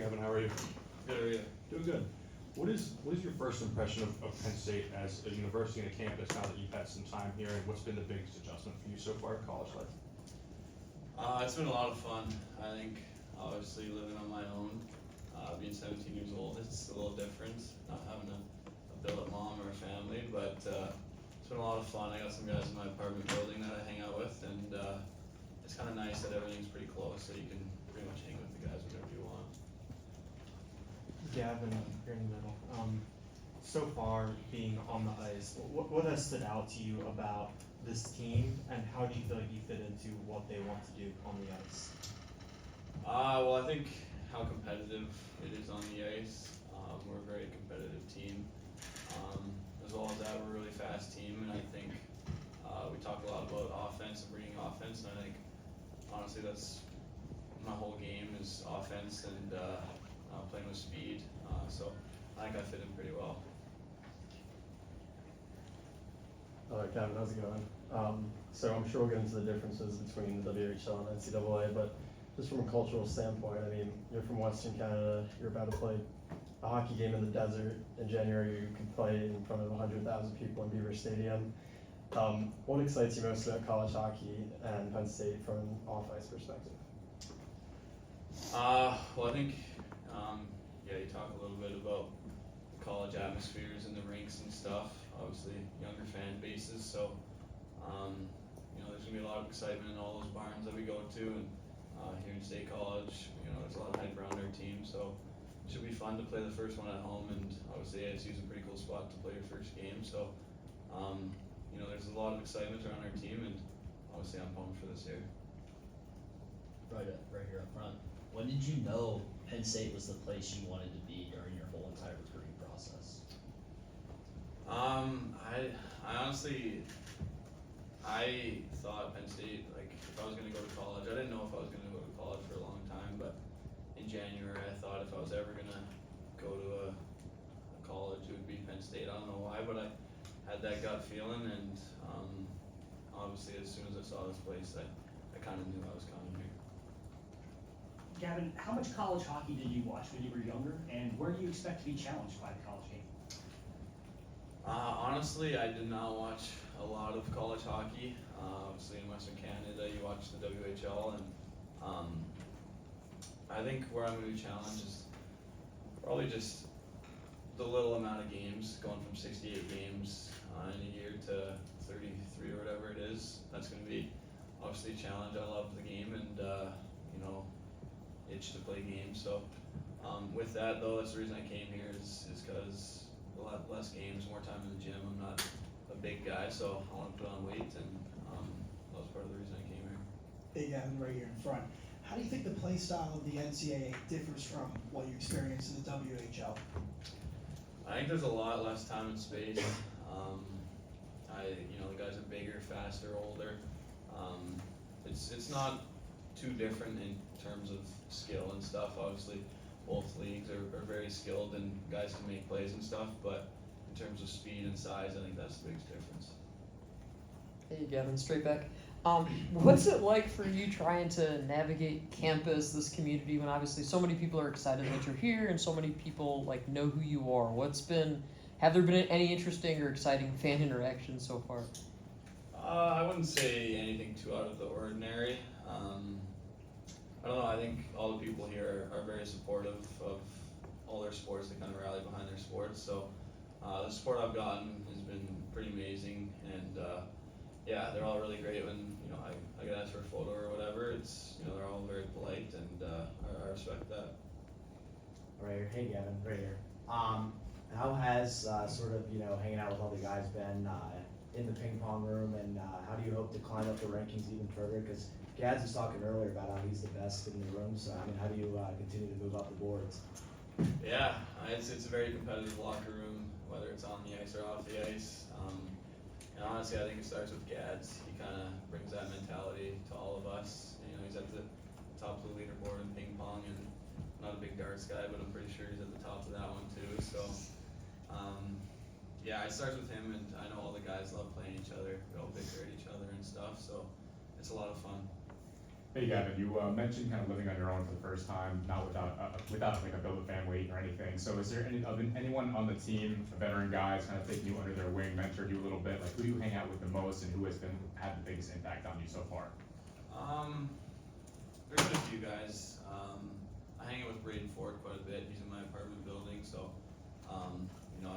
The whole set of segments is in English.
Gavin, how are you? Good, how are you? Doing good. What is your first impression of Penn State as a university and a campus now that you've had some time here, and what's been the biggest adjustment for you so far in college life? It's been a lot of fun. I think obviously living on my own, being 17 years old, it's a little different, not having a billet mom or a family, but it's been a lot of fun. I got some guys in my apartment building that I hang out with, and it's kind of nice that everything's pretty close, so you can pretty much hang with the guys whenever you want. Gavin, here in the middle. So far, being on the ice, what has stood out to you about this team, and how do you feel like you fit into what they want to do on the ice? Well, I think how competitive it is on the ice. We're a very competitive team. As well as that, we're a really fast team, and I think we talk a lot about offense and bringing offense, and I think honestly that's my whole game is offense and playing with speed. So I think I fit in pretty well. Gavin, how's it going? So I'm sure we'll get into the differences between the WHL and NCAA, but just from a cultural standpoint, I mean, you're from Western Canada, you're about to play a hockey game in the desert. In January, you can play in front of 100,000 people in Beaver Stadium. What excites you most about college hockey and Penn State from an off-ice perspective? Well, I think, you talk a little bit about the college atmospheres and the rinks and stuff. Obviously, younger fan bases, so there's gonna be a lot of excitement in all those barns that we go to, and here in State College, there's a lot of hype around our team, so it should be fun to play the first one at home, and obviously ASU is a pretty cool spot to play your first game, so there's a lot of excitement around our team, and obviously I'm pumped for this year. Right here up front. When did you know Penn State was the place you wanted to be during your whole entire recruiting process? I honestly, I thought Penn State, like, if I was gonna go to college, I didn't know if I was gonna go to college for a long time, but in January, I thought if I was ever gonna go to a college, it would be Penn State. I don't know why, but I had that gut feeling, and obviously, as soon as I saw this place, I kind of knew I was coming here. Gavin, how much college hockey did you watch when you were younger, and where do you expect to be challenged by the college game? Honestly, I did not watch a lot of college hockey. Obviously, in Western Canada, you watch the WHL, and I think where I'm going to be challenged is probably just the little amount of games, going from 68 games in a year to 33 or whatever it is. That's going to be obviously a challenge. I love the game, and itch to play games. So with that though, that's the reason I came here is because a lot less games, more time in the gym. I'm not a big guy, so I want to put on weight, and that was part of the reason I came here. Hey Gavin, right here in front. How do you think the play style of the NCAA differs from what you experience in the WHL? I think there's a lot less time and space. The guys are bigger, faster, older. It's not too different in terms of skill and stuff. Obviously, both leagues are very skilled, and guys can make plays and stuff, but in terms of speed and size, I think that's the biggest difference. Hey Gavin, straight back. What's it like for you trying to navigate campus, this community, when obviously so many people are excited that you're here and so many people know who you are? Have there been any interesting or exciting fan interactions so far? I wouldn't say anything too out of the ordinary. I don't know, I think all the people here are very supportive of all their sports. They kind of rally behind their sports, so the support I've gotten has been pretty amazing, and they're all really great when I get asked for a photo or whatever. It's they're all very polite, and I respect that. Right here. Hey Gavin, right here. How has hanging out with all the guys been in the ping pong room, and how do you hope to climb up the rankings even further? Because Gads was talking earlier about how he's the best in the room, so I mean, how do you continue to move up the boards? Yeah, it's a very competitive locker room, whether it's on the ice or off the ice. And honestly, I think it starts with Gads. He kind of brings that mentality to all of us. He's at the top of the leaderboard in ping pong, and I'm not a big darts guy, but I'm pretty sure he's at the top of that one too. So, it starts with him, and I know all the guys love playing each other. We all bicker at each other and stuff, so it's a lot of fun. Hey Gavin, you mentioned kind of living on your own for the first time, not without like a build a family or anything. So is there anyone on the team, veteran guys, kind of taking you under their wing, mentored you a little bit? Like who do you hang out with the most, and who has had the biggest impact on you so far? There's been a few guys. I hang out with Braden Ford quite a bit. He's in my apartment building, so I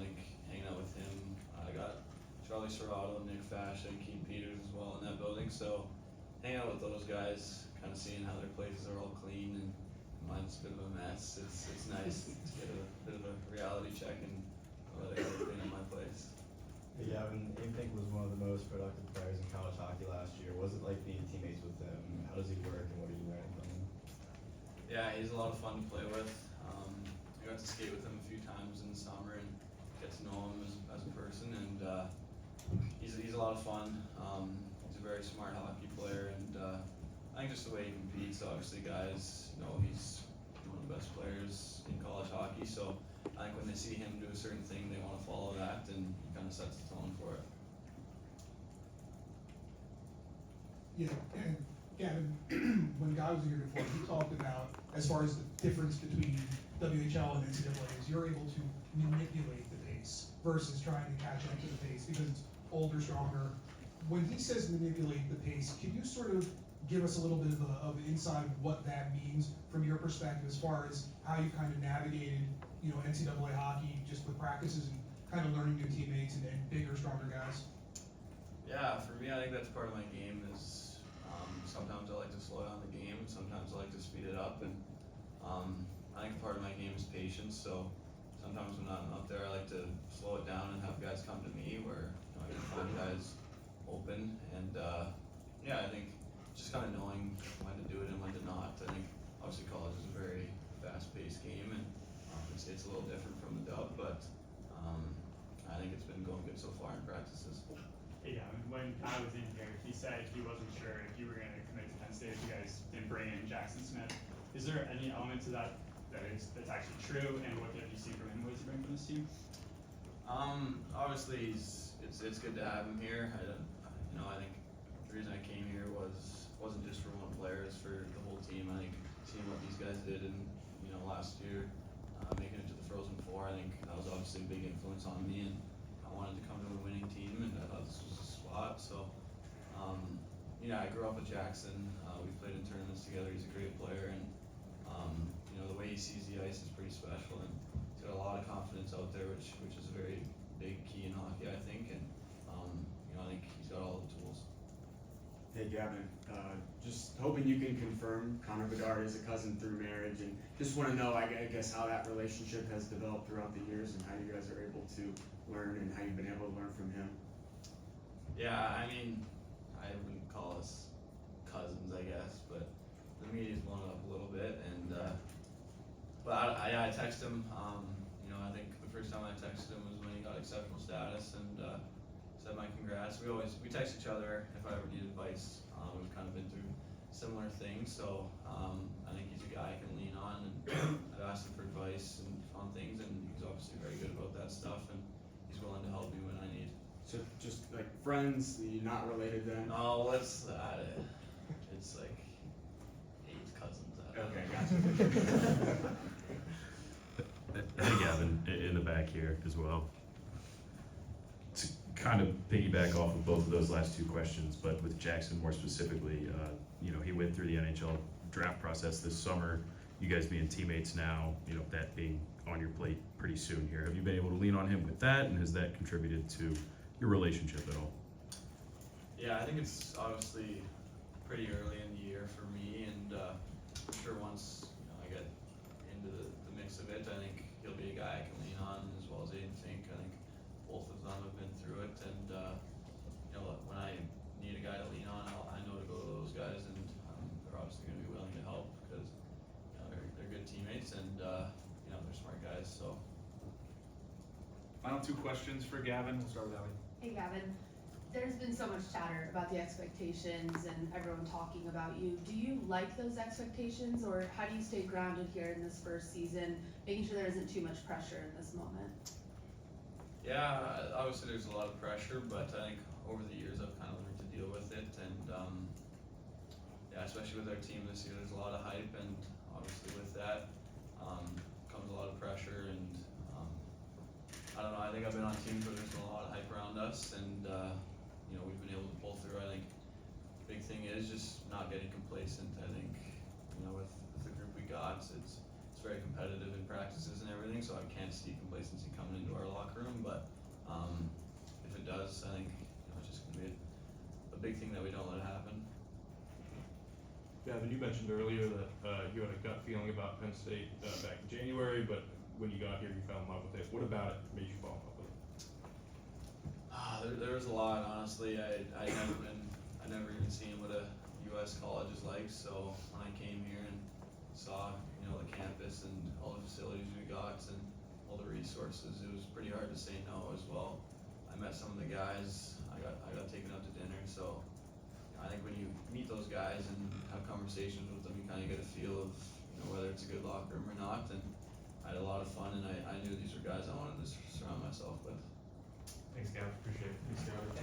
think hanging out with him. I got Charlie Serrato, Nick Fascia, and Keith Peters as well in that building. So hanging out with those guys, kind of seeing how their places are all clean and mine's a bit of a mess. It's nice to get a bit of a reality check and let it clean up my place. Hey Gavin, Pink was one of the most productive players in college hockey last year. What was it like being teammates with him? How does he work and what are you learning from him? Yeah, he's a lot of fun to play with. I got to skate with him a few times in the summer and get to know him as a person, and he's a lot of fun. He's a very smart hockey player, and I think just the way he competes, obviously guys know he's one of the best players in college hockey, so I think when they see him do a certain thing, they want to follow that, and he kind of sets the tone for it. Yeah, and Gavin, when Guy was here before, he talked about, as far as the difference between WHL and NCAA, is you're able to manipulate the pace versus trying to catch up to the pace because it's older, stronger. When he says manipulate the pace, can you sort of give us a little bit of insight of what that means from your perspective as far as how you kind of navigated, NCAA hockey just with practices and kind of learning new teammates and bigger, stronger guys? Yeah, for me, I think that's part of my game is sometimes I like to slow down the game, and sometimes I like to speed it up, and I think part of my game is patience, so sometimes when I'm out there, I like to slow it down and have guys come to me where I can find guys open, and I think just kind of knowing when to do it and when to not. I think obviously college is a very fast-paced game, and Penn State's a little different from the dub, but I think it's been going good so far in practices. Yeah, when I was in here, he said he wasn't sure if you were going to commit to Penn State if you guys didn't bring in Jackson Smith. Is there any element to that that's actually true, and what have you seen from him? What does he bring for this team? Obviously, it's good to have him here. I think the reason I came here wasn't just for one player; it's for the whole team. I think seeing what these guys did in last year, making it to the Frozen Four, I think that was obviously a big influence on me, and I wanted to come to a winning team, and I thought this was a spot. So, I grew up with Jackson. We've played in tournaments together. He's a great player, and the way he sees the ice is pretty special, and he's got a lot of confidence out there, which is a very big key in hockey, I think. And I think he's got all the tools. Hey Gavin, just hoping you can confirm Connor Bedard is a cousin through marriage, and just want to know, I guess, how that relationship has developed throughout the years and how you guys are able to learn and how you've been able to learn from him. Yeah, I mean, I wouldn't call us cousins, I guess, but the media's blown it up a little bit, and but I text him. I think the first time I texted him was when he got exceptional status, and said my congrats. We text each other if I ever need advice. We've kind of been through similar things, so I think he's a guy I can lean on, and I've asked him for advice and on things, and he's obviously very good about that stuff, and he's willing to help me when I need. So just like friends, you're not related then? Oh, what's that? It's like 8 cousins. Okay, gotcha. Hey Gavin, in the back here as well. To kind of piggyback off of both of those last 2 questions, but with Jackson more specifically, he went through the NHL draft process this summer. You guys being teammates now, that being on your plate pretty soon here. Have you been able to lean on him with that, and has that contributed to your relationship at all? Yeah, I think it's obviously pretty early in the year for me, and I'm sure once I get into the mix of it, I think he'll be a guy I can lean on as well as Aiden Fink. I think both of them have been through it, and when I need a guy to lean on, I know to go to those guys, and they're obviously going to be willing to help because they're good teammates, and they're smart guys. So, final 2 questions for Gavin. We'll start with Ellie. Hey Gavin, there's been so much chatter about the expectations and everyone talking about you. Do you like those expectations, or how do you stay grounded here in this first season, making sure there isn't too much pressure in this moment? Yeah, obviously there's a lot of pressure, but I think over the years I've kind of learned to deal with it, and yeah, especially with our team this year, there's a lot of hype, and obviously with that, comes a lot of pressure, and, I don't know, I think I've been on teams where there's been a lot of hype around us, and, you know, we've been able to pull through. I think big thing is just not getting complacent. I think, you know, with the group we got, it's very competitive in practices and everything, so I can't see complacency coming into our locker room, but, if it does, I think, you know, it's just gonna be a big thing that we don't let happen. Gavin, you mentioned earlier that, you had a gut feeling about Penn State, back in January, but when you got here, you fell in love with it. What about it made you fall in love with it? There was a lot, honestly. I never even seen what a US college is like, so when I came here and saw, you know, the campus and all the facilities we got and all the resources, it was pretty hard to say no as well. I met some of the guys, I got taken out to dinner, so I think when you meet those guys and have conversations with them, you kinda get a feel of, you know, whether it's a good locker room or not, and I had a lot of fun, and I knew these were guys